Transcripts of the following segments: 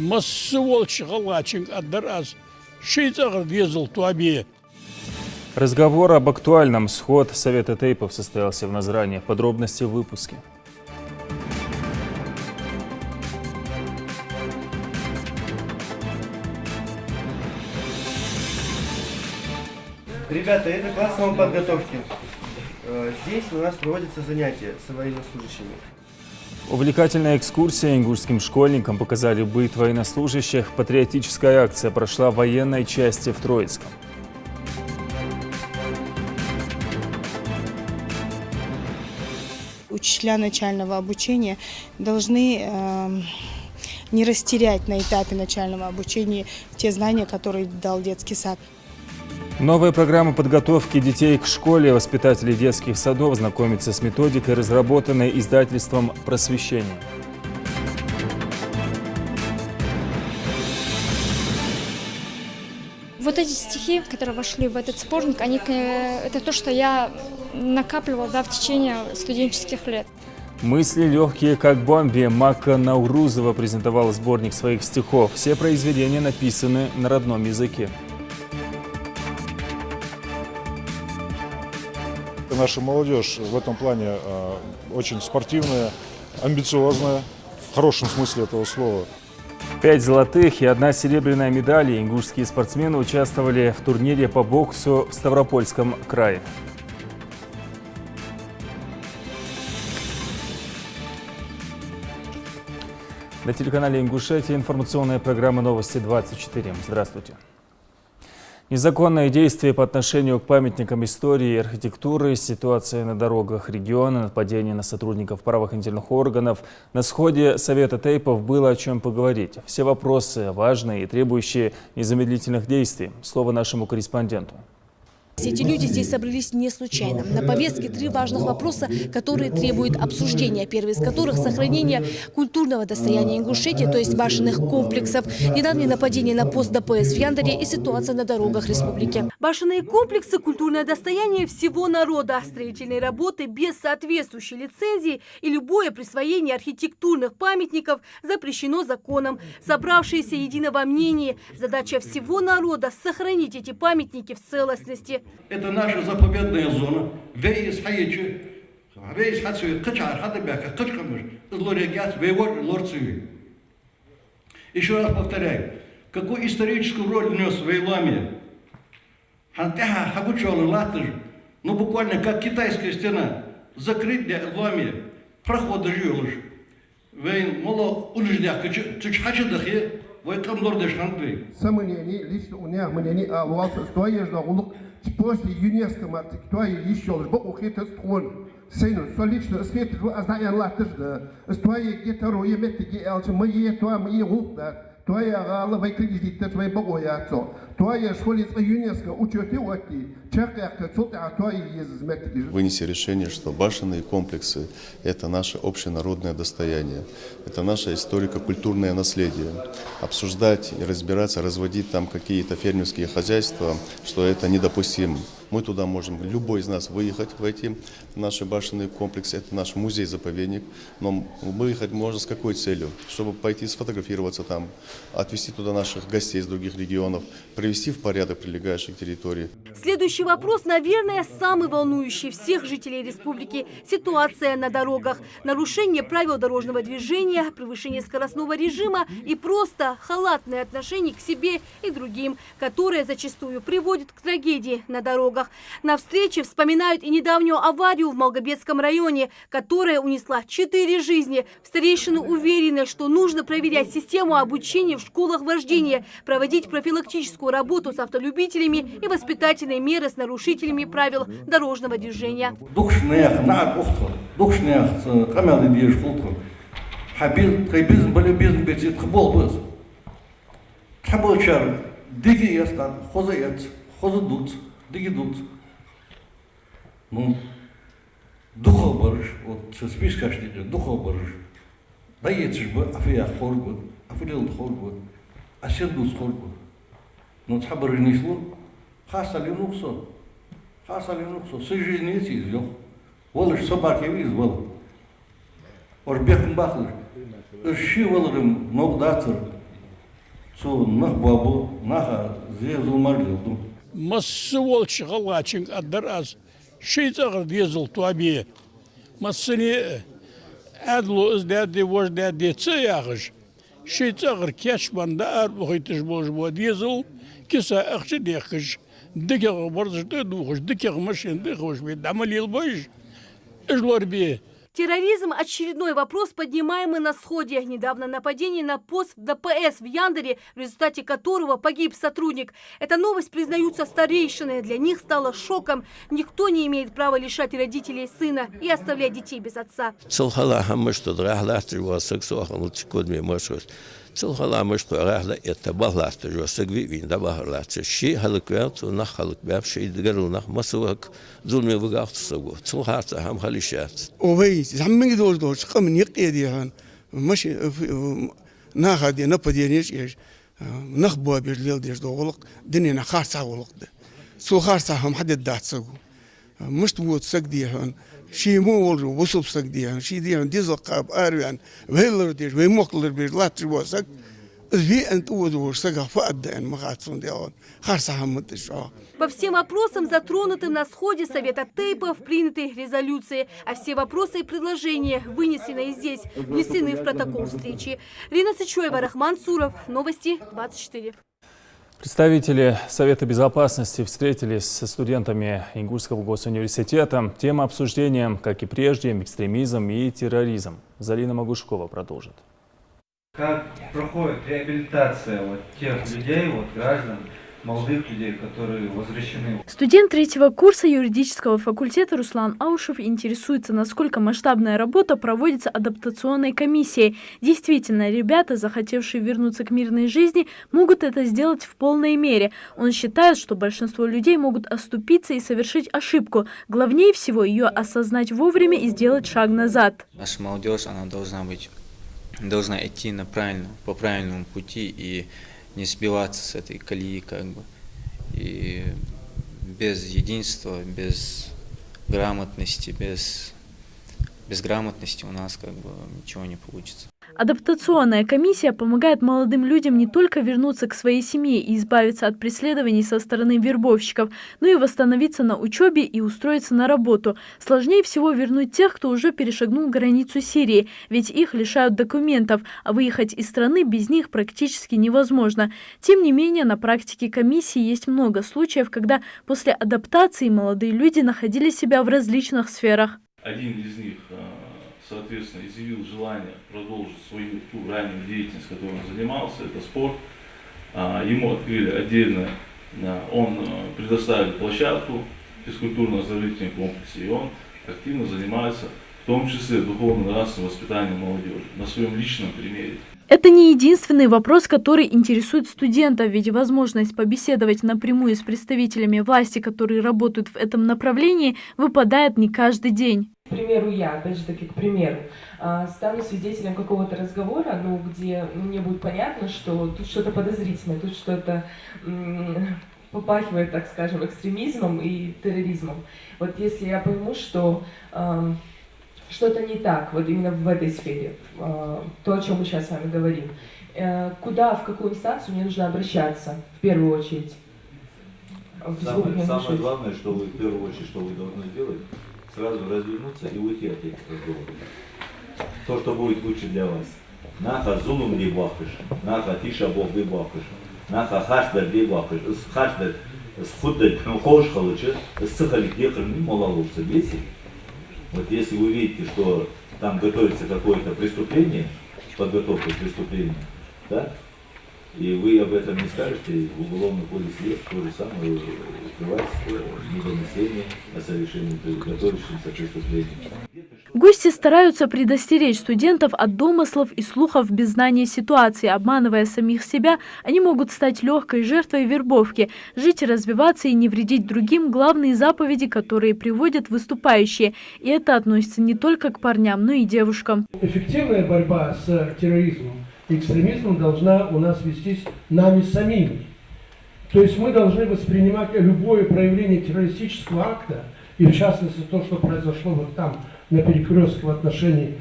массы волчхалачин аддараз. Шейцагр везл туабе. Разговор об актуальном. Сход Совета тейпов состоялся в Назране. Подробности в выпуске. Ребята, это класс самоподготовки. Здесь у нас проводятся занятия с военнослужащими. Увлекательная экскурсия ингушским школьникам показали быт военнослужащих. Патриотическая акция прошла в военной части в Троицком. Учителя начального обучения должны не растерять на этапе начального обучения те знания, которые дал детский сад. Новая программа подготовки детей к школе. Воспитатели детских садов знакомятся с методикой, разработанной издательством «Просвещение». Вот эти стихи, которые вошли в этот сборник, это то, что я накапливала в течение студенческих лет. «Мысли легкие, как бомби». Макка Наурузова презентовала сборник своих стихов. Все произведения написаны на родном языке. Наша молодежь в этом плане очень спортивная, амбициозная, в хорошем смысле этого слова. 5 золотых и 1 серебряная медали. Ингушские спортсмены участвовали в турнире по боксу в Ставропольском крае. На телеканале «Ингушетия» информационная программа «Новости 24». Здравствуйте. Незаконные действия по отношению к памятникам истории и архитектуры, ситуация на дорогах региона, нападение на сотрудников правоохранительных органов. На сходе Совета тейпов было о чем поговорить. Все вопросы важные и требующие незамедлительных действий. Слово нашему корреспонденту. Эти люди здесь собрались не случайно. На повестке 3 важных вопроса, которые требуют обсуждения. Первый из которых – сохранение культурного достояния Ингушетии, то есть башенных комплексов, недавнее нападение на пост ДПС в Яндаре и ситуация на дорогах республики. Башенные комплексы – культурное достояние всего народа. Строительные работы без соответствующей лицензии и любое присвоение архитектурных памятников запрещено законом. Собравшиеся единого мнения. Задача всего народа – сохранить эти памятники в целостности. Это наша заповедная зона. Еще раз повторяю, какую историческую роль нес Вейлами? Ну буквально как китайская стена. Закрыть для Лами проходы жюлыш. Вейн мало улеждях, чучхачадахе, войкам нордешханды. Самонени, лично у меня мнение, а у вас стоишь на улук. После ЮНЕСКО мартик твои еще лишь бог ухит строн. Сейну, солично свет в азнаен латыжда. Твои гетерои метки элчи, мои улда. Твои агалы вайкридиты твои богояцо. Твои школиц ЮНЕСКО учеты уати. Чаках цота твои езметки. Вынеси решение, что башенные комплексы – это наше общенародное достояние. Это наше историко-культурное наследие. Обсуждать и разбираться, разводить там какие-то фермерские хозяйства, что это недопустимо. Мы туда можем, любой из нас, выехать в эти наши башенные комплексы. Это наш музей-заповедник. Но выехать можно с какой целью? Чтобы пойти сфотографироваться там, отвезти туда наших гостей из других регионов, привести в порядок прилегающих территорий. Следующий вопрос, наверное, самый волнующий всех жителей республики. Ситуация на дорогах. Нарушение правил дорожного движения, превышение скоростного режима и просто халатное отношение к себе и другим, которое зачастую приводит к трагедии на дорогах. На встрече вспоминают и недавнюю аварию в Малгобекском районе, которая унесла 4 жизни. Старейшины уверены, что нужно проверять систему обучения в школах вождения, проводить профилактическую работу с автолюбителями и воспитательные меры с нарушителями правил дорожного движения. Ну, духов барыш, вот списка что духов барыш. Да едешь бы, афия хоргу, афилил хоргу, асендус хоргу. Но цабры не слу, хасали нуксо, всю жизнь эти изъел. Волыш собаки виз вол. Ош бехн бахлыш. Ши волырым ног датыр. Нах бабу, наха зе зулмарлилду. Массы волчи галачин аддар аз шейцагр дезл туаби. Массыни адлу издадди вождадди цеягыш. Шейцагр кешманда ар бухитыш божбо дезл киса ахчы дехыш. Дикег борзышты духыш, дикег машин дыхыш бе дамалил бойш. Эжлор бе. Терроризм – очередной вопрос, поднимаемый на сходе. Недавно нападение на пост ДПС в Яндере, в результате которого погиб сотрудник. Эта новость признаются старейшины. Для них стала шоком. Никто не имеет права лишать родителей сына и оставлять детей без отца. Целхаламы, что рахла это балласт, что сагвивин да бахласт, ши халыквят, нах халыкбяб, ши дгарунах масуак, зулми вгахтсагу. Целхата хам халишат. Овей, замминг дож, кам никедихан, маш нахади нападенеш еш, нахбуа берлил деш доголок, динина харса голок. Целхарса хам хадид датсагу. مش تبغى تصدقيها شيء مو والله وصل تصدقيها شيء دي ديزل قاب أروان وهيلر ديش ويمقلر بير لا تبغى صدق في أنت ودور صدق فقد أن ما قاعد صنديقون خارسها متشوا. По всем вопросам, затронутым на сходе Совета Тейпов, приняты резолюции, а все вопросы и предложения, вынесенные здесь, внесены в протокол встречи. Рина Сычуева, Рахман Суров, Новости 24. Представители Совета Безопасности встретились со студентами Ингушского госуниверситета. Тема обсуждения, как и прежде, экстремизм и терроризм. Залина Магушкова продолжит. Как проходит реабилитация тех людей, граждан, молодых людей, которые возвращены? Студент третьего курса юридического факультета Руслан Аушев интересуется, насколько масштабная работа проводится адаптационной комиссией. Действительно, ребята, захотевшие вернуться к мирной жизни, могут это сделать в полной мере. Он считает, что большинство людей могут оступиться и совершить ошибку. Главнее всего ее осознать вовремя и сделать шаг назад. Наша молодежь, она должна идти по правильному пути и не сбиваться с этой колеи, и без единства, без грамотности, без грамотности у нас ничего не получится. Адаптационная комиссия помогает молодым людям не только вернуться к своей семье и избавиться от преследований со стороны вербовщиков, но и восстановиться на учебе и устроиться на работу. Сложнее всего вернуть тех, кто уже перешагнул границу Сирии, ведь их лишают документов, а выехать из страны без них практически невозможно. Тем не менее, на практике комиссии есть много случаев, когда после адаптации молодые люди находили себя в различных сферах. Один из них, соответственно, изъявил желание продолжить свою ту раннюю деятельность, которой он занимался, это спорт. Ему открыли отдельно, он предоставил площадку в физкультурно-оздоровительном комплексе, и он активно занимается, в том числе духовно-нравственным воспитанием молодежи, на своем личном примере. Это не единственный вопрос, который интересует студентов, ведь возможность побеседовать напрямую с представителями власти, которые работают в этом направлении, выпадает не каждый день. К примеру, я, опять же таки, к примеру, стану свидетелем какого-то разговора, где мне будет понятно, что тут что-то подозрительное, тут что-то попахивает, так скажем, экстремизмом и терроризмом. Вот если я пойму, что что-то не так, вот именно в этой сфере, то, о чем мы сейчас с вами говорим, в какую инстанцию мне нужно обращаться, в первую очередь? Самое главное, что вы, в первую очередь, что вы должны сделать, сразу развернуться и уйти от этих разговоров. То, что будет лучше для вас. Наха зулум ли бахыш, наха тиша бог ли бахыш, наха хашдар ли бахыш, хашдар схуддар хош халычы, сцехали дехарни малалурцы беси. Вот если вы видите, что там готовится какое-то преступление, подготовка к преступлению, да, и вы об этом не скажете, в уголовном кодексе есть то же самое, открывать недонесение о совершении готовящегося преступления. Гости стараются предостеречь студентов от домыслов и слухов без знания ситуации. Обманывая самих себя, они могут стать легкой жертвой вербовки. Жить, развиваться и не вредить другим – главные заповеди, которые приводят выступающие. И это относится не только к парням, но и девушкам. Эффективная борьба с терроризмом и экстремизмом должна у нас вестись нами самими. То есть мы должны воспринимать любое проявление террористического акта, и в частности то, что произошло вот там, на перекрестке в отношении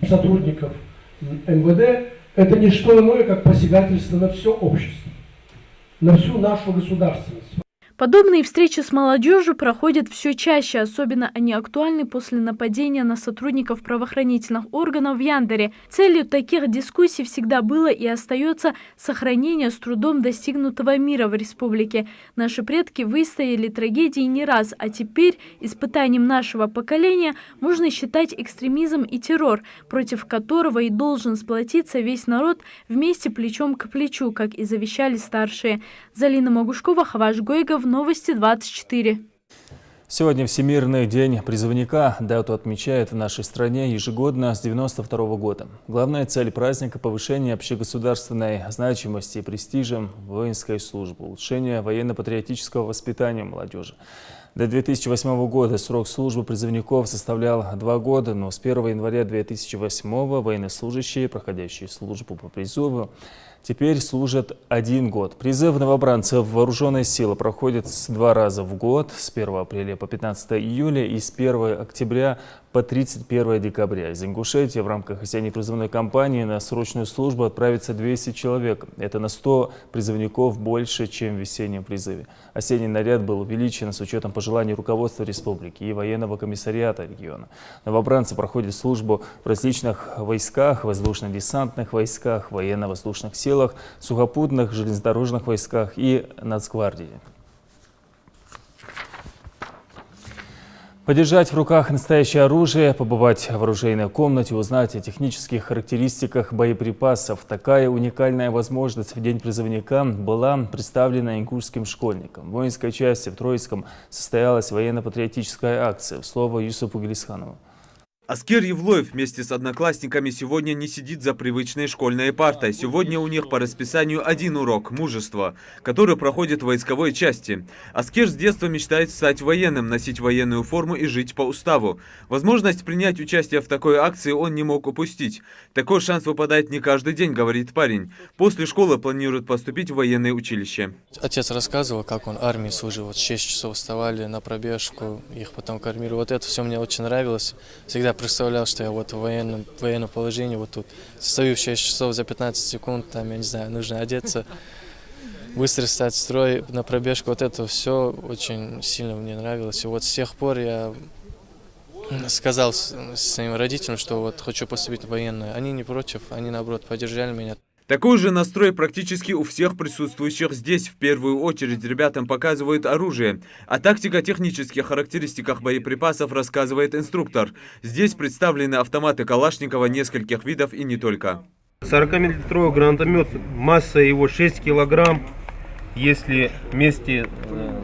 сотрудников МВД, это не что иное, как посягательство на все общество, на всю нашу государственность. Подобные встречи с молодежью проходят все чаще, особенно они актуальны после нападения на сотрудников правоохранительных органов в Яндере. Целью таких дискуссий всегда было и остается сохранение с трудом достигнутого мира в республике. Наши предки выстояли трагедии не раз, а теперь испытанием нашего поколения можно считать экстремизм и террор, против которого и должен сплотиться весь народ вместе плечом к плечу, как и завещали старшие. Залина Могушкова, Хаваш Гойгов, Новости 24. Сегодня Всемирный день призывника. Дату отмечают в нашей стране ежегодно с 1992 года. Главная цель праздника – повышение общегосударственной значимости и престижа воинской службы, улучшение военно-патриотического воспитания молодежи. До 2008 года срок службы призывников составлял 2 года, но с 1 января 2008 военнослужащие, проходящие службу по призыву, теперь служат 1 год. Призыв новобранцев в вооруженные силы проходит 2 раза в год, с 1 апреля по 15 июля и с 1 октября по 31 декабря. Из Ингушетии в рамках осенней призывной кампании на срочную службу отправится 200 человек. Это на 100 призывников больше, чем в весеннем призыве. Осенний наряд был увеличен с учетом пожеланий руководства республики и военного комиссариата региона. Новобранцы проходят службу в различных войсках, воздушно-десантных войсках, военно-воздушных силах, сухопутных, железнодорожных войсках и Нацгвардии. Подержать в руках настоящее оружие, побывать в оружейной комнате, узнать о технических характеристиках боеприпасов. Такая уникальная возможность в День призывника была представлена ингушским школьникам. В воинской части в Троицком состоялась военно-патриотическая акция. Слово Юсупу Гилисханову. Аскер Евлоев вместе с одноклассниками сегодня не сидит за привычной школьной партой. Сегодня у них по расписанию 1 урок – мужество, который проходит в войсковой части. Аскер с детства мечтает стать военным, носить военную форму и жить по уставу. Возможность принять участие в такой акции он не мог упустить. Такой шанс выпадает не каждый день, говорит парень. После школы планирует поступить в военное училище. Отец рассказывал, как он армии служил. Вот 6 часов вставали на пробежку, их потом кормили. Вот это все мне очень нравилось. Всегда представлял, что я вот в военном положении, вот тут стою в 6 часов за 15 секунд, там, я не знаю, нужно одеться, быстро встать в строй, на пробежку. Вот это все очень сильно мне нравилось. И вот с тех пор я сказал своим родителям, что вот хочу поступить в военное. Они не против, они наоборот поддержали меня. Такой же настрой практически у всех присутствующих здесь. В первую очередь ребятам показывают оружие. О тактико-технических характеристиках боеприпасов рассказывает инструктор. Здесь представлены автоматы Калашникова нескольких видов и не только. 40-миллиметровый гранатомет, масса его 6 килограмм. Если вместе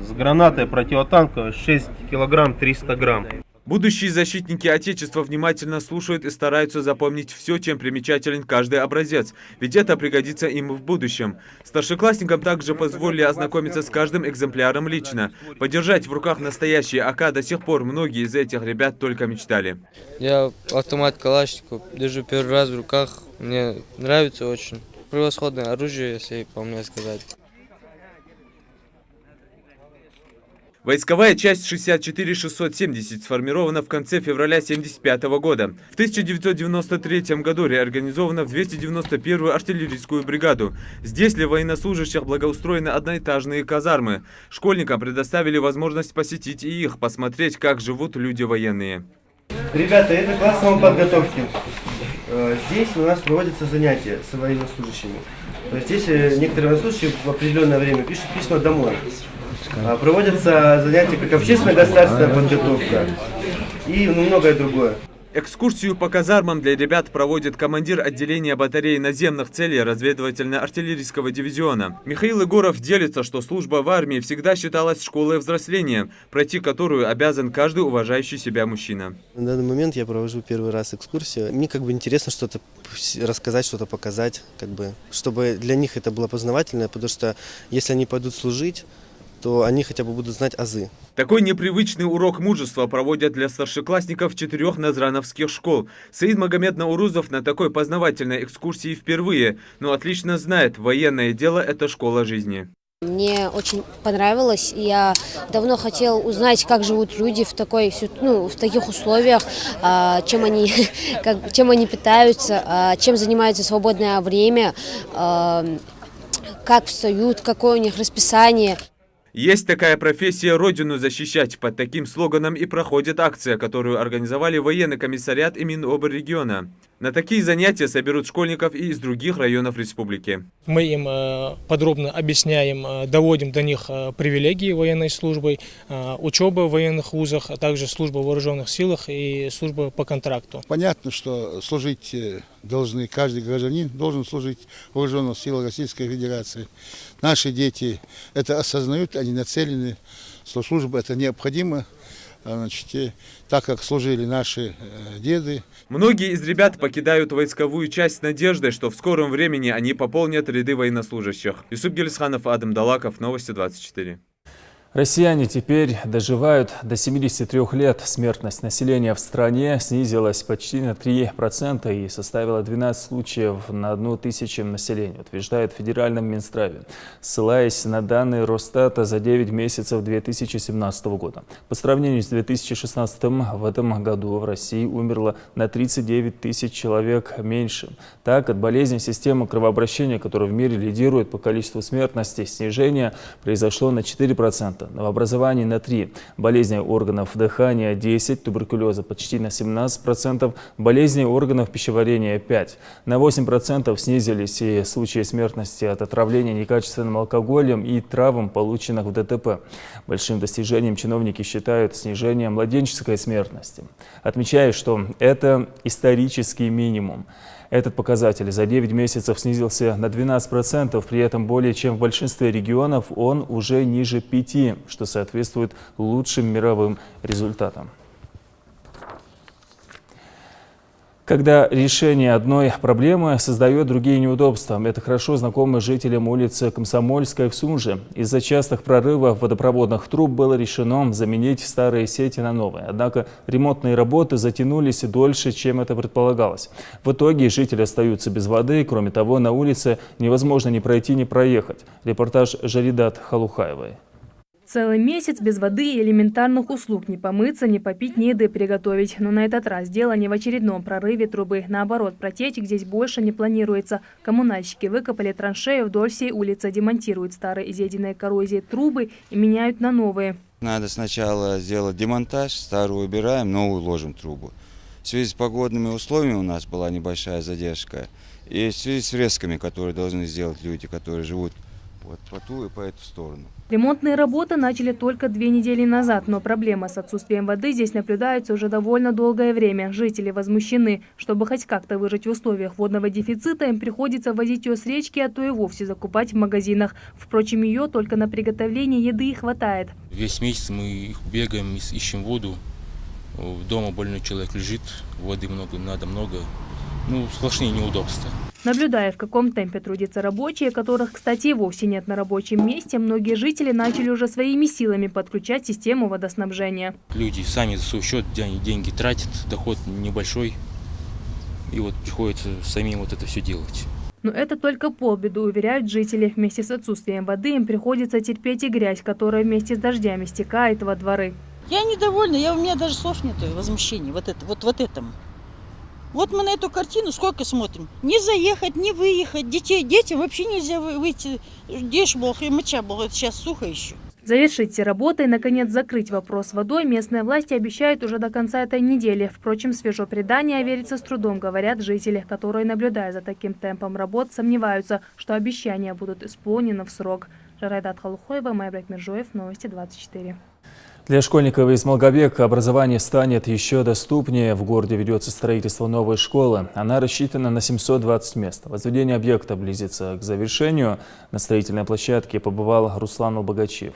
с гранатой противотанковой 6 килограмм 300 грамм. Будущие защитники Отечества внимательно слушают и стараются запомнить все, чем примечателен каждый образец, ведь это пригодится им в будущем. Старшеклассникам также позволили ознакомиться с каждым экземпляром лично. Подержать в руках настоящие АК до сих пор многие из этих ребят только мечтали. Я автомат Калашников держу первый раз в руках, мне нравится очень. Превосходное оружие, если по мне сказать. Войсковая часть 64670 сформирована в конце февраля 1975 года. В 1993 году реорганизована в 291-ю артиллерийскую бригаду. Здесь для военнослужащих благоустроены одноэтажные казармы. Школьникам предоставили возможность посетить и их, посмотреть, как живут люди военные. Ребята, это класс самоподготовки. Здесь у нас проводятся занятия с военнослужащими. То есть здесь некоторые военнослужащие в определенное время пишут письма домой. Проводятся занятия как общественная государственная подготовка и многое другое. Экскурсию по казармам для ребят проводит командир отделения батареи наземных целей разведывательно-артиллерийского дивизиона. Михаил Егоров делится, что служба в армии всегда считалась школой взросления, пройти которую обязан каждый уважающий себя мужчина. На данный момент я провожу первый раз экскурсию. Мне интересно что-то рассказать, что-то показать, чтобы для них это было познавательно, потому что если они пойдут служить, то они хотя бы будут знать азы. Такой непривычный урок мужества проводят для старшеклассников 4 назрановских школ. Саид Магомед Наурузов на такой познавательной экскурсии впервые, но отлично знает, военное дело – это школа жизни. Мне очень понравилось. Я давно хотел узнать, как живут люди в таких условиях, чем они питаются, чем занимаются в свободное время, как встают, какое у них расписание. Есть такая профессия — Родину защищать. Под таким слоганом и проходит акция, которую организовали военный комиссариат и Минобррегиона. На такие занятия соберут школьников и из других районов республики. Мы им подробно объясняем, доводим до них привилегии военной службы, учебы в военных вузах, а также служба в вооруженных силах и служба по контракту. Понятно, что служить должны, каждый гражданин должен служить в вооруженных силах Российской Федерации. Наши дети это осознают, они нацелены, что служба это необходимо. Так как служили наши деды. Многие из ребят покидают войсковую часть с надеждой, что в скором времени они пополнят ряды военнослужащих. Юсуп Гельсханов, Адам Далаков, Новости 24. Россияне теперь доживают до 73 лет. Смертность населения в стране снизилась почти на 3% и составила 12 случаев на 1000 населения, утверждает в Федеральном Минздраве, ссылаясь на данные Росстата за 9 месяцев 2017 года. По сравнению с 2016 в этом году в России умерло на 39 тысяч человек меньше. Так, от болезни системы кровообращения, которая в мире лидирует по количеству смертности, снижение произошло на 4%. Новообразований на 3%, болезни органов дыхания 10%, туберкулеза почти на 17%, болезни органов пищеварения 5%. На 8% снизились и случаи смертности от отравления некачественным алкоголем и травм, полученных в ДТП. Большим достижением чиновники считают снижение младенческой смертности, отмечая, что это исторический минимум. Этот показатель за 9 месяцев снизился на 12%, при этом более чем в большинстве регионов он уже ниже 5%, что соответствует лучшим мировым результатам. Когда решение одной проблемы создает другие неудобства. Это хорошо знакомо жителям улицы Комсомольской в Сунже. Из-за частых прорывов водопроводных труб было решено заменить старые сети на новые. Однако ремонтные работы затянулись дольше, чем это предполагалось. В итоге жители остаются без воды. Кроме того, на улице невозможно ни пройти, ни проехать. Репортаж Жаридат Халухаевой. Целый месяц без воды и элементарных услуг: не помыться, не попить, ни еды приготовить. Но на этот раз дело не в очередном прорыве трубы. Наоборот, протечек здесь больше не планируется. Коммунальщики выкопали траншею вдоль всей улицы, демонтируют старые изъеденные коррозией трубы и меняют на новые. Надо сначала сделать демонтаж, старую убираем, новую ложим трубу. В связи с погодными условиями у нас была небольшая задержка. И в связи с фресками, которые должны сделать люди, которые живут вот по ту и по эту сторону. Ремонтные работы начали только 2 недели назад, но проблема с отсутствием воды здесь наблюдается уже довольно долгое время. Жители возмущены. Чтобы хоть как-то выжить в условиях водного дефицита, им приходится возить ее с речки, а то и вовсе закупать в магазинах. Впрочем, ее только на приготовление еды и хватает. Весь месяц мы бегаем, ищем воду. Дома больной человек лежит, воды надо много. Сплошные неудобства. Наблюдая, в каком темпе трудятся рабочие, которых, кстати, и вовсе нет на рабочем месте, многие жители начали уже своими силами подключать систему водоснабжения. Люди сами за свой счет деньги тратят, доход небольшой, и приходится самим это все делать. Но это только полбеды, уверяют жители. Вместе с отсутствием воды им приходится терпеть и грязь, которая вместе с дождями стекает во дворы. Я недовольна, у меня даже слов нет возмущения вот этому. Вот мы на эту картину сколько смотрим. Не заехать, не выехать. Детям вообще нельзя выйти. Дешь бог и моча бог. Это сейчас сухо еще. Завершить все работы и, наконец, закрыть вопрос с водой местные власти обещают уже до конца этой недели. Впрочем, свежо предание верится с трудом, говорят жители, которые, наблюдая за таким темпом работ, сомневаются, что обещания будут исполнены в срок. Жарайдат Халухаева, Майбрак Миржоев, Новости 24. Для школьников из Малгобека образование станет еще доступнее. В городе ведется строительство новой школы. Она рассчитана на 720 мест. Возведение объекта близится к завершению. На строительной площадке побывал Руслан Албогачев.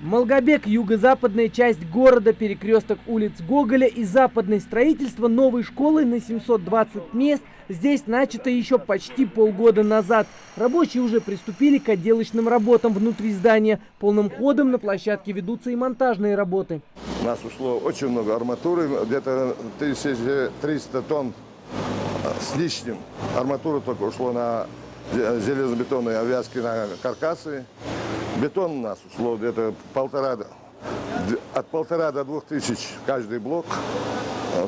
Малгобек – юго-западная часть города, перекресток улиц Гоголя и западное строительство новой школы на 720 мест здесь начато еще почти полгода назад. Рабочие уже приступили к отделочным работам внутри здания. Полным ходом на площадке ведутся и монтажные работы. У нас ушло очень много арматуры, где-то 1300 тонн с лишним. Арматура только ушло на железобетонные обвязки, на каркасы. Бетон у нас ушло где-то от 1,5 до 2 тысяч каждый блок.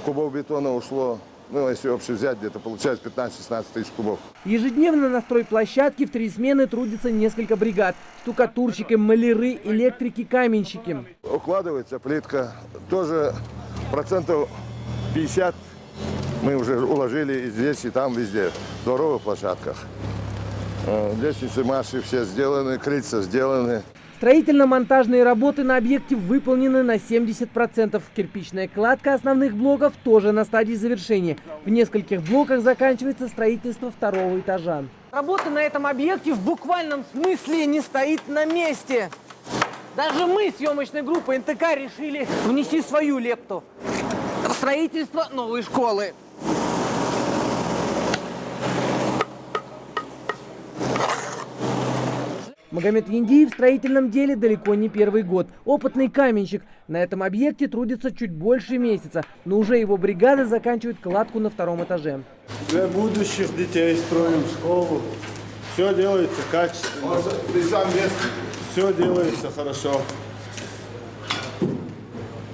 Кубов бетона ушло, ну, если вообще взять, где-то получается 15-16 тысяч кубов. Ежедневно на стройплощадке в 3 смены трудятся несколько бригад. Штукатурщики, маляры, электрики, каменщики. Укладывается плитка, тоже процентов 50 мы уже уложили и здесь, и там, везде, в дворовых площадках. Лестницы, марши все сделаны, крыльца сделаны. Строительно-монтажные работы на объекте выполнены на 70%. Кирпичная кладка основных блоков тоже на стадии завершения. В нескольких блоках заканчивается строительство 2-го этажа. Работа на этом объекте в буквальном смысле не стоит на месте. Даже мы, съемочной группой НТК, решили внести свою лепту в строительство новой школы. Магомед Яндиев в строительном деле далеко не первый год. Опытный каменщик. На этом объекте трудится чуть больше месяца. Но уже его бригада заканчивает кладку на 2-м этаже. Для будущих детей строим школу. Все делается качественно. Все делается хорошо.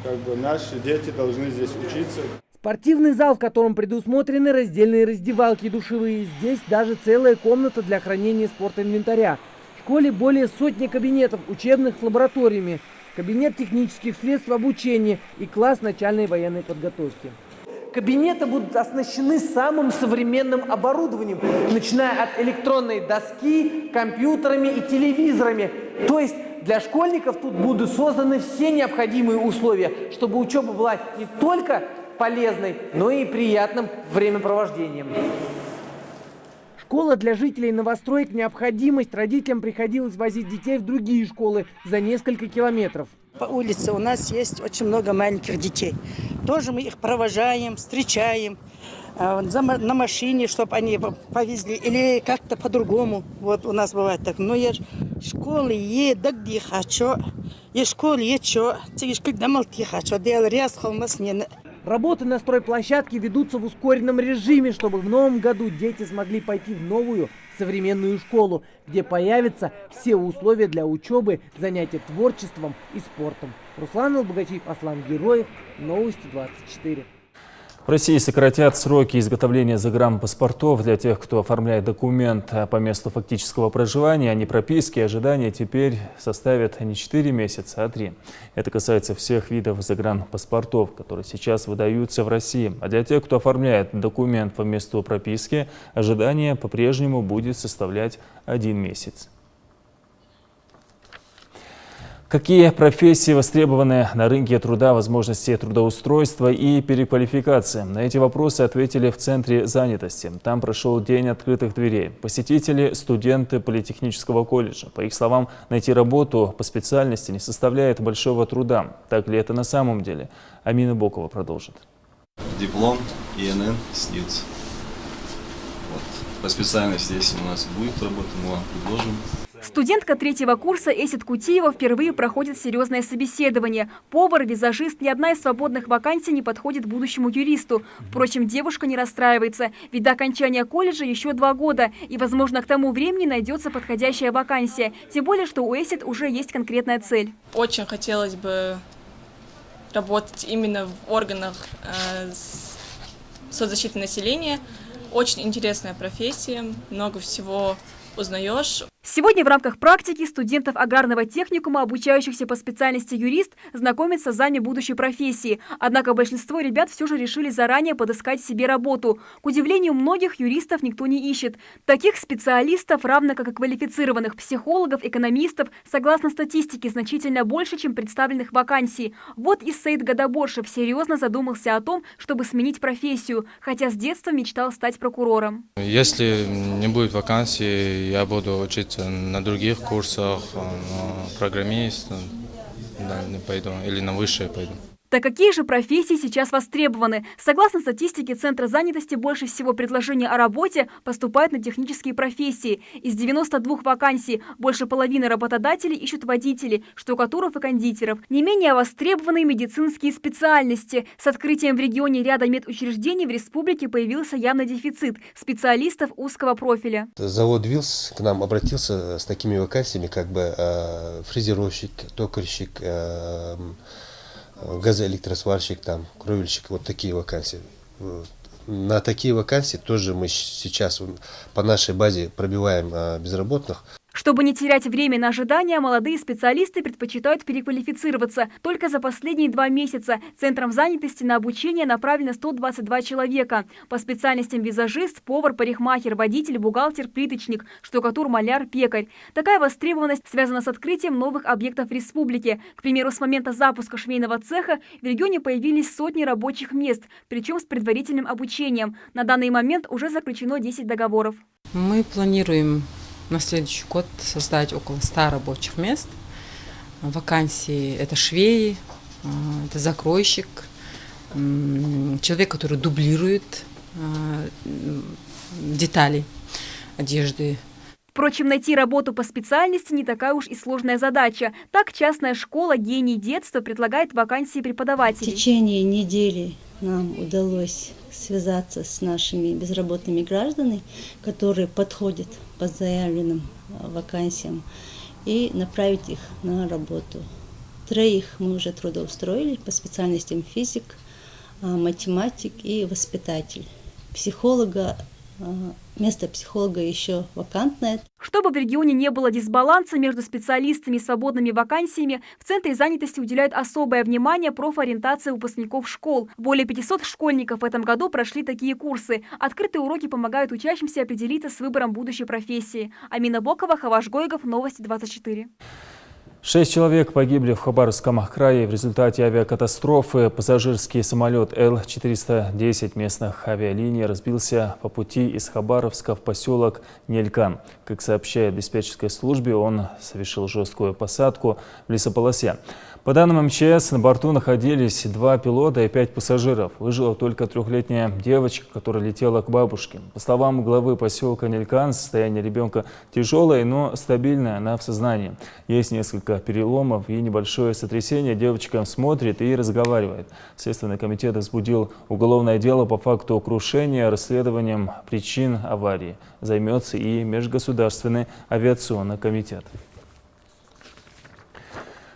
Как бы наши дети должны здесь учиться. Спортивный зал, в котором предусмотрены раздельные раздевалки и душевые. Здесь даже целая комната для хранения спортинвентаря. В школе более сотни кабинетов, учебных с лабораториями, кабинет технических средств обучения и класс начальной военной подготовки. Кабинеты будут оснащены самым современным оборудованием, начиная от электронной доски, компьютерами и телевизорами. То есть для школьников тут будут созданы все необходимые условия, чтобы учеба была не только полезной, но и приятным времяпровождением. Школа для жителей новостроек – необходимость. Родителям приходилось возить детей в другие школы за несколько километров. По улице у нас есть очень много маленьких детей. Тоже мы их провожаем, встречаем на машине, чтобы они повезли, или как-то по-другому. Вот у нас бывает так. Но я школы еду, где хочу, я школы ечу, когда малки хочу, делал ряд холмасне. Работы на стройплощадке ведутся в ускоренном режиме, чтобы в новом году дети смогли пойти в новую современную школу, где появятся все условия для учебы, занятия творчеством и спортом. Руслан Албогачиев, Аслан Героев, Новости 24. В России сократят сроки изготовления загранпаспортов для тех, кто оформляет документ по месту фактического проживания, а не прописки. Ожидания теперь составят не 4 месяца, а 3. Это касается всех видов загранпаспортов, которые сейчас выдаются в России. А для тех, кто оформляет документ по месту прописки, ожидание по-прежнему будет составлять 1 месяц. Какие профессии востребованы на рынке труда, возможности трудоустройства и переквалификации? На эти вопросы ответили в Центре занятости. Там прошел день открытых дверей. Посетители – студенты политехнического колледжа. По их словам, найти работу по специальности не составляет большого труда. Так ли это на самом деле? Амина Бокова продолжит. Диплом, ИНН, СНИЛС. По специальности, если у нас будет работа, мы вам предложим. Студентка 3-го курса Эсет Кутиева впервые проходит серьезное собеседование. Повар, визажист, ни одна из свободных вакансий не подходит будущему юристу. Впрочем, девушка не расстраивается, ведь до окончания колледжа еще 2 года, и, возможно, к тому времени найдется подходящая вакансия. Тем более, что у Эсет уже есть конкретная цель. Очень хотелось бы работать именно в органах соцзащиты населения. Очень интересная профессия, много всего узнаешь. Сегодня в рамках практики студентов аграрного техникума, обучающихся по специальности юрист, знакомятся с азами будущей профессии. Однако большинство ребят все же решили заранее подыскать себе работу. К удивлению многих, юристов никто не ищет. Таких специалистов, равно как и квалифицированных психологов, экономистов, согласно статистике, значительно больше, чем представленных вакансий. Вот и Саид Гадаборшев серьезно задумался о том, чтобы сменить профессию, хотя с детства мечтал стать прокурором. Если не будет вакансии, я буду учиться на других курсах, программист, да, не пойду, или на высшее пойду. Так какие же профессии сейчас востребованы? Согласно статистике Центра занятости, больше всего предложений о работе поступают на технические профессии. Из 92 вакансий больше половины работодателей ищут водителей, штукатуров и кондитеров. Не менее востребованы медицинские специальности. С открытием в регионе ряда медучреждений в республике появился явный дефицит специалистов узкого профиля. Завод ВИЛС к нам обратился с такими вакансиями, как бы фрезеровщик, токарщик, газоэлектросварщик, там, кровельщик, вот такие вакансии. На такие вакансии тоже мы сейчас по нашей базе пробиваем безработных. Чтобы не терять время на ожидания, молодые специалисты предпочитают переквалифицироваться. Только за последние 2 месяца Центром занятости на обучение направлено 122 человека. По специальностям визажист, повар, парикмахер, водитель, бухгалтер, плиточник, штукатур, маляр, пекарь. Такая востребованность связана с открытием новых объектов в республике. К примеру, с момента запуска швейного цеха в регионе появились сотни рабочих мест, причем с предварительным обучением. На данный момент уже заключено 10 договоров. Мы планируем на следующий год создать около 100 рабочих мест. Вакансии – это швеи, это закройщик, человек, который дублирует детали одежды. Впрочем, найти работу по специальности не такая уж и сложная задача. Так, частная школа «Гений детства» предлагает вакансии преподавателей. В течение недели нам удалось связаться с нашими безработными гражданами, которые подходят по заявленным вакансиям, и направить их на работу. 3 мы уже трудоустроили по специальностям физик, математик и воспитатель. Психолога, место психолога еще вакантное. Чтобы в регионе не было дисбаланса между специалистами и свободными вакансиями, в Центре занятости уделяют особое внимание профориентации выпускников школ. Более 500 школьников в этом году прошли такие курсы. Открытые уроки помогают учащимся определиться с выбором будущей профессии. Амина Бокова, Хаваш Гойгов, Новости 24. 6 человек погибли в Хабаровском крае в результате авиакатастрофы. Пассажирский самолет Л-410 местных авиалиний разбился по пути из Хабаровска в поселок Нелькан. Как сообщает в диспетчерской службе, он совершил жесткую посадку в лесополосе. По данным МЧС, на борту находились 2 пилота и 5 пассажиров. Выжила только 3-летняя девочка, которая летела к бабушке. По словам главы поселка Нелькан, состояние ребенка тяжелое, но стабильное, она в сознании. Есть несколько переломов и небольшое сотрясение. Девочка смотрит и разговаривает. Следственный комитет возбудил уголовное дело по факту крушения. Расследованием причин аварии займется и Межгосударственный авиационный комитет.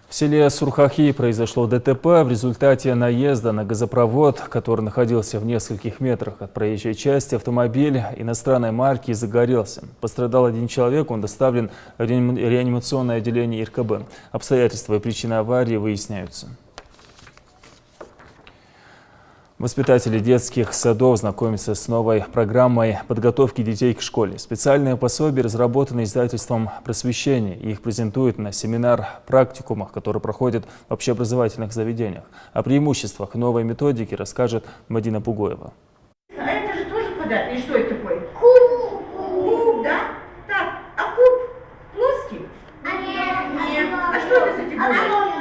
В селе Сурхахи произошло ДТП. В результате наезда на газопровод, который находился в нескольких метрах от проезжей части, автомобиль иностранной марки загорелся. Пострадал 1 человек, он доставлен в реанимационное отделение ИРКБ. Обстоятельства и причины аварии выясняются. Воспитатели детских садов знакомятся с новой программой подготовки детей к школе. Специальные пособия разработаны издательством «Просвещение». Их презентуют на семинар-практикумах, которые проходят в общеобразовательных заведениях. О преимуществах новой методики расскажет Мадина Пугоева. А это же тоже квадратный. Что это такое? Куб. Куб, да? Так, а куб плоский? Нет. А что это за фигура?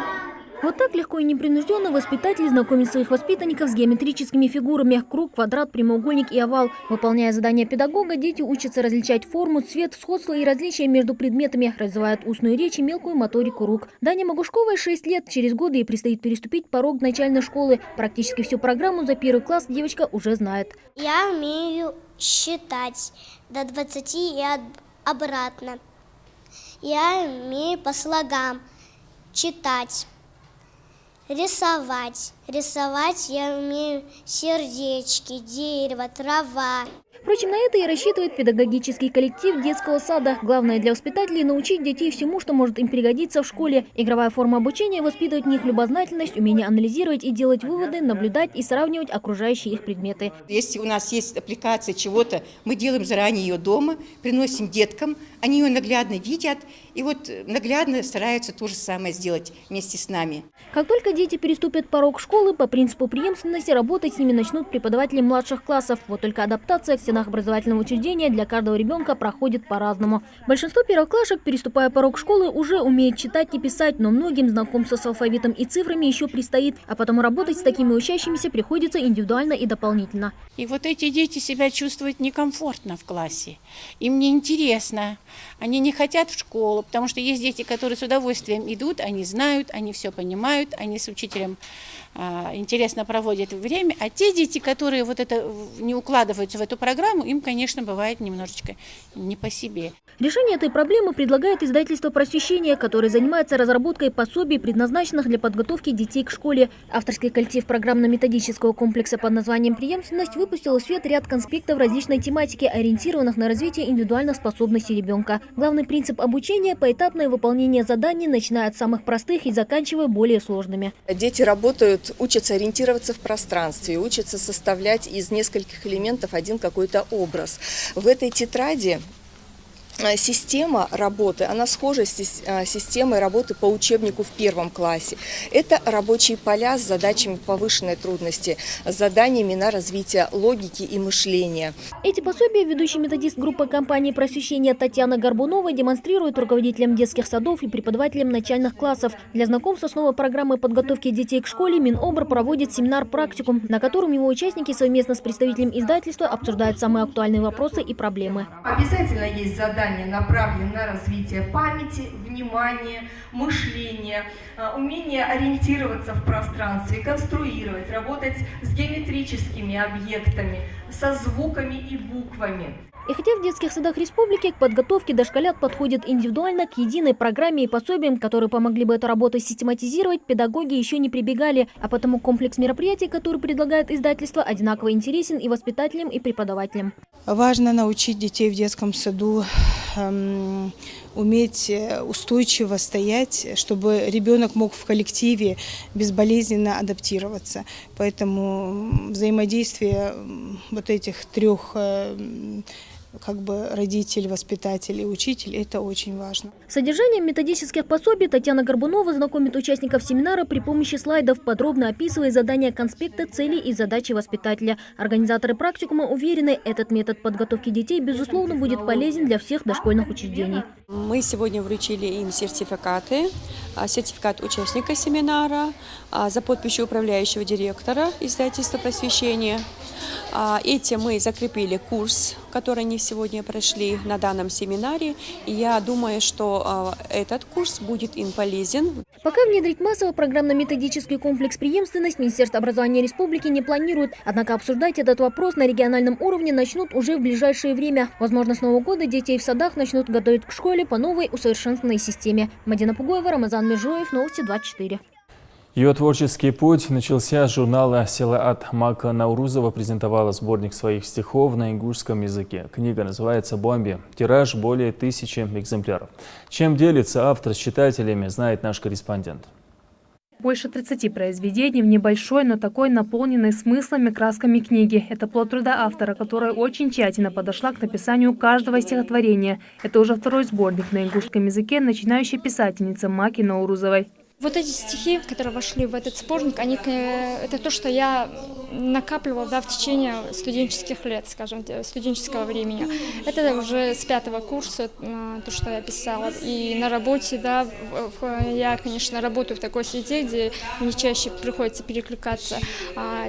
Вот так легко и непринужденно воспитатели знакомят своих воспитанников с геометрическими фигурами – круг, квадрат, прямоугольник и овал. Выполняя задания педагога, дети учатся различать форму, цвет, сходство и различия между предметами, развивают устную речь и мелкую моторику рук. Дане Могушковой 6 лет. Через годы ей предстоит переступить порог начальной школы. Практически всю программу за 1 класс девочка уже знает. Я умею считать до 20 и обратно. Я умею по слогам читать. Рисовать. Рисовать я умею сердечки, дерево, трава. Впрочем, на это и рассчитывает педагогический коллектив детского сада. Главное для воспитателей – научить детей всему, что может им пригодиться в школе. Игровая форма обучения воспитывает в них любознательность, умение анализировать и делать выводы, наблюдать и сравнивать окружающие их предметы. Если у нас есть аппликация чего-то, мы делаем заранее ее дома, приносим деткам, они ее наглядно видят и вот наглядно стараются то же самое сделать вместе с нами. Как только дети переступят порог школы, по принципу преемственности работать с ними начнут преподаватели младших классов. Вот только адаптация к стенах образовательного учреждения для каждого ребенка проходит по-разному. Большинство первоклашек, переступая порог школы, уже умеет читать и писать, но многим знакомство с алфавитом и цифрами еще предстоит, а потому работать с такими учащимися приходится индивидуально и дополнительно. И вот эти дети себя чувствуют некомфортно в классе. Им неинтересно. Они не хотят в школу, потому что есть дети, которые с удовольствием идут, они знают, они все понимают, они с учителем интересно проводят время. А те дети, которые вот это не укладываются в эту программу, им, конечно, бывает немножечко не по себе. Решение этой проблемы предлагает издательство «Просвещение», которое занимается разработкой пособий, предназначенных для подготовки детей к школе. Авторский коллектив программно-методического комплекса под названием «Преемственность» выпустил в свет ряд конспектов различной тематики, ориентированных на развитие индивидуальных способностей ребенка. Главный принцип обучения – поэтапное выполнение заданий, начиная от самых простых и заканчивая более сложными. Дети работают, учатся ориентироваться в пространстве, учатся составлять из нескольких элементов один какой-то образ. В этой тетради система работы, она схожа с системой работы по учебнику в 1 классе. Это рабочие поля с задачами повышенной трудности, с заданиями на развитие логики и мышления. Эти пособия ведущий методист группы компании «Просвещение» Татьяна Горбунова демонстрирует руководителям детских садов и преподавателям начальных классов. Для знакомства с новой программой подготовки детей к школе Минобр проводит семинар-практикум, на котором его участники совместно с представителем издательства обсуждают самые актуальные вопросы и проблемы. Обязательно есть задание, направленные на развитие памяти, внимания, мышления, умение ориентироваться в пространстве, конструировать, работать с геометрическими объектами, со звуками и буквами. И хотя в детских садах республики к подготовке дошколят подходят индивидуально, к единой программе и пособиям, которые помогли бы эту работу систематизировать, педагоги еще не прибегали, а потому комплекс мероприятий, который предлагает издательство, одинаково интересен и воспитателям, и преподавателям. Важно научить детей в детском саду уметь устойчиво стоять, чтобы ребенок мог в коллективе безболезненно адаптироваться. Поэтому взаимодействие вот этих трех родитель, воспитатель и учитель – это очень важно. Содержанием методических пособий Татьяна Горбунова знакомит участников семинара при помощи слайдов, подробно описывая задания конспекта, цели и задачи воспитателя. Организаторы практикума уверены, этот метод подготовки детей, безусловно, будет полезен для всех дошкольных учреждений. Мы сегодня вручили им сертификаты. Сертификат участника семинара за подписью управляющего директора издательства «Просвещение». Этим мы закрепили курс, который они сегодня прошли на данном семинаре. И я думаю, что этот курс будет им полезен. Пока внедрить массово программно-методический комплекс «Преемственность» Министерство образования республики не планирует. Однако обсуждать этот вопрос на региональном уровне начнут уже в ближайшее время. Возможно, с Нового года детей в садах начнут готовить к школе по новой усовершенствованной системе. Мадина Пугоева, Рамазан Межоев, Новости 24. Ее творческий путь начался с журнала «Силаат». Мака Наурузова презентовала сборник своих стихов на ингушском языке. Книга называется «Бомби». Тираж более 1000 экземпляров. Чем делится автор с читателями, знает наш корреспондент. Больше 30 произведений в небольшой, но такой наполненной смыслами, красками книги. Это плод труда автора, которая очень тщательно подошла к написанию каждого стихотворения. Это уже второй сборник на ингушском языке начинающей писательницы Маки Наурузовой. Вот эти стихи, которые вошли в этот сборник, это то, что я накапливала в течение студенческих лет, скажем, студенческого времени. Это уже с 5-го курса, то, что я писала. И на работе, я, конечно, работаю в такой среде, где мне чаще приходится перекликаться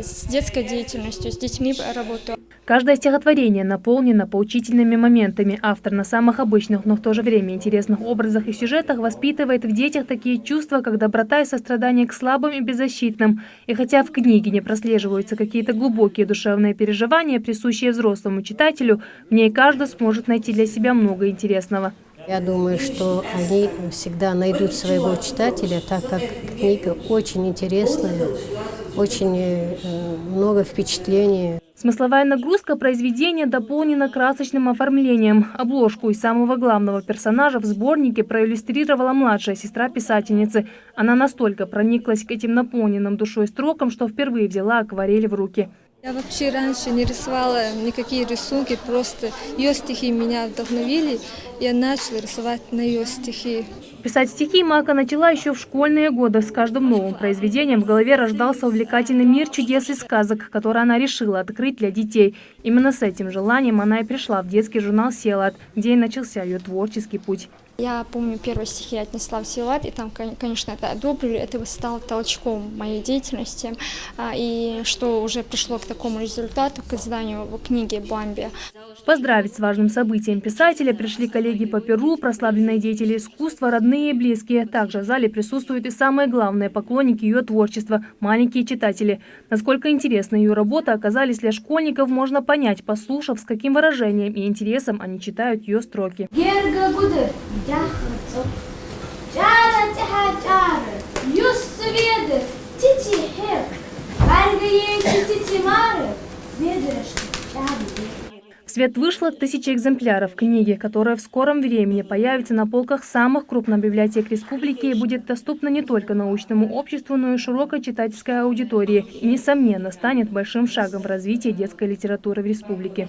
с детской деятельностью, с детьми работаю. Каждое стихотворение наполнено поучительными моментами. Автор на самых обычных, но в то же время интересных образах и сюжетах воспитывает в детях такие чувства, как доброта и сострадание к слабым и беззащитным. И хотя в книге не прослеживаются какие-то глубокие душевные переживания, присущие взрослому читателю, в ней каждый сможет найти для себя много интересного. Я думаю, что они всегда найдут своего читателя, так как книга очень интересная, очень много впечатлений. Смысловая нагрузка произведения дополнена красочным оформлением. Обложку и самого главного персонажа в сборнике проиллюстрировала младшая сестра писательницы. Она настолько прониклась к этим наполненным душой строкам, что впервые взяла акварель в руки. Я вообще раньше не рисовала никакие рисунки, просто ее стихи меня вдохновили, и я начала рисовать на ее стихи. Писать стихи Мака начала еще в школьные годы. С каждым новым произведением в голове рождался увлекательный мир чудес и сказок, который она решила открыть для детей. Именно с этим желанием она и пришла в детский журнал «Селат», где и начался ее творческий путь. Я помню, первые стихи я отнесла в «Селат», и там, конечно, это одобрили. Это стало толчком моей деятельности, и что уже пришло к такому результату, к изданию книги «Бамби». Поздравить с важным событием писателя пришли коллеги по Перу, прославленные деятели искусства, родные и близкие. Также в зале присутствуют и самые главные поклонники ее творчества – маленькие читатели. Насколько интересна ее работа оказались для школьников, можно понять, послушав, с каким выражением и интересом они читают ее строки. В свет вышло 1000 экземпляров книги, которая в скором времени появится на полках самых крупных библиотек республики и будет доступна не только научному обществу, но и широкой читательской аудитории и, несомненно, станет большим шагом в развитии детской литературы в республике.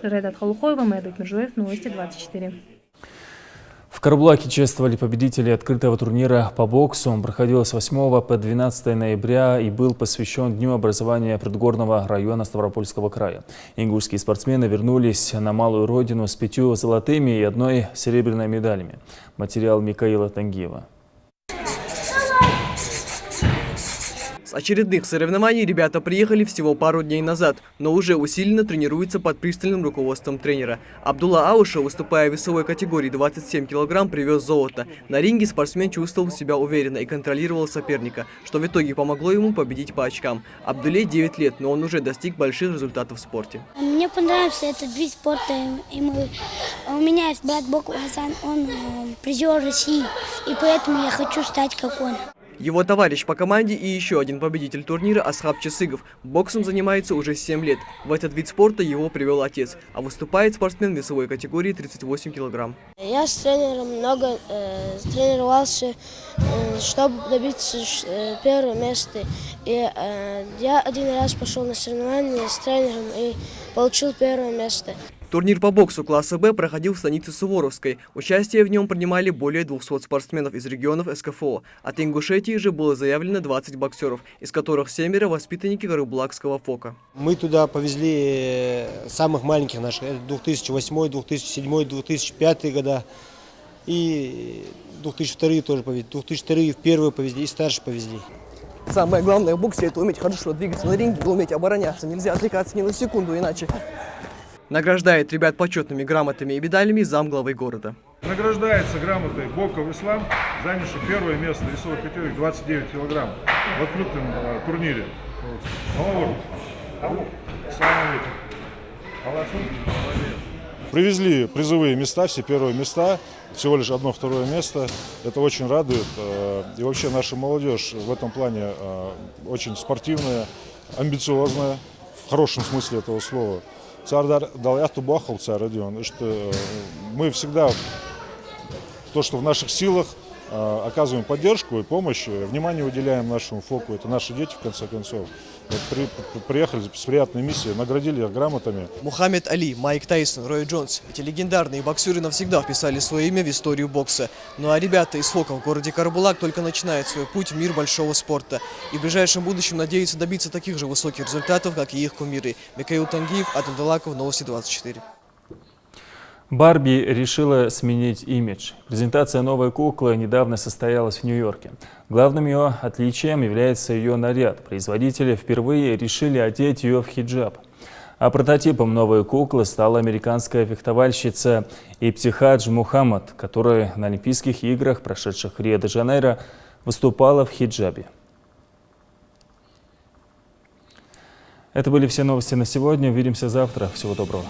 Редат Халухоева, Медок Межуев, Новости 24. В Карабулаке чествовали победителей открытого турнира по боксу. Он проходил с 8 по 12 ноября и был посвящен Дню образования предгорного района Ставропольского края. Ингушские спортсмены вернулись на малую родину с 5 золотыми и 1 серебряной медалями. Материал Микаила Тангиева. С очередных соревнований ребята приехали всего пару дней назад, но уже усиленно тренируются под пристальным руководством тренера. Абдулла Ауша, выступая в весовой категории 27 кг, привез золото. На ринге спортсмен чувствовал себя уверенно и контролировал соперника, что в итоге помогло ему победить по очкам. Абдулле 9 лет, но он уже достиг больших результатов в спорте. Мне понравился этот вид спорта. У меня есть брат Боку Хасан, он призер России, и поэтому я хочу стать как он. Его товарищ по команде и еще один победитель турнира Асхаб Часыгов боксом занимается уже 7 лет. В этот вид спорта его привел отец, а выступает спортсмен в весовой категории 38 кг. Я с тренером много тренировался, чтобы добиться первого места. И я один раз пошел на соревнования с тренером и получил первое место. Турнир по боксу класса «Б» проходил в станице Суворовской. Участие в нем принимали более 200 спортсменов из регионов СКФО. От Ингушетии же было заявлено 20 боксеров, из которых 7 воспитанники Карабулакского ФОКа. Мы туда повезли самых маленьких наших, 2008, 2007, 2005 года. И 2002 тоже повезли. 2002 первые повезли и старшие повезли. Самое главное в боксе – это уметь хорошо двигаться на ринге и уметь обороняться. Нельзя отвлекаться ни на секунду, иначе... Награждает ребят почетными грамотами и медалями замглавы города. Награждается грамотой Боков Ислам, занявший первое место в весовой категории 29 кг в открытом турнире. Привезли призовые места, все первые места, всего лишь 1-2 место. Это очень радует. И вообще наша молодежь в этом плане очень спортивная, амбициозная, в хорошем смысле этого слова. Мы всегда, то, что в наших силах, оказываем поддержку и помощь, внимание уделяем нашему ФОКу, это наши дети, в конце концов. Вот приехали с приятной миссией, наградили их грамотами. Мухаммед Али, Майк Тайсон, Рой Джонс. Эти легендарные боксеры навсегда вписали свое имя в историю бокса. Ну а ребята из ФОКа в городе Карабулак только начинают свой путь в мир большого спорта. И в ближайшем будущем надеются добиться таких же высоких результатов, как и их кумиры. Микаил Тангиев, Атам Далаков, Новости 24. Барби решила сменить имидж. Презентация новой куклы недавно состоялась в Нью-Йорке. Главным ее отличием является ее наряд. Производители впервые решили одеть ее в хиджаб. А прототипом новой куклы стала американская фехтовальщица Иптихадж Мухаммад, которая на Олимпийских играх, прошедших в Рио-де-Жанейро, выступала в хиджабе. Это были все новости на сегодня. Увидимся завтра. Всего доброго.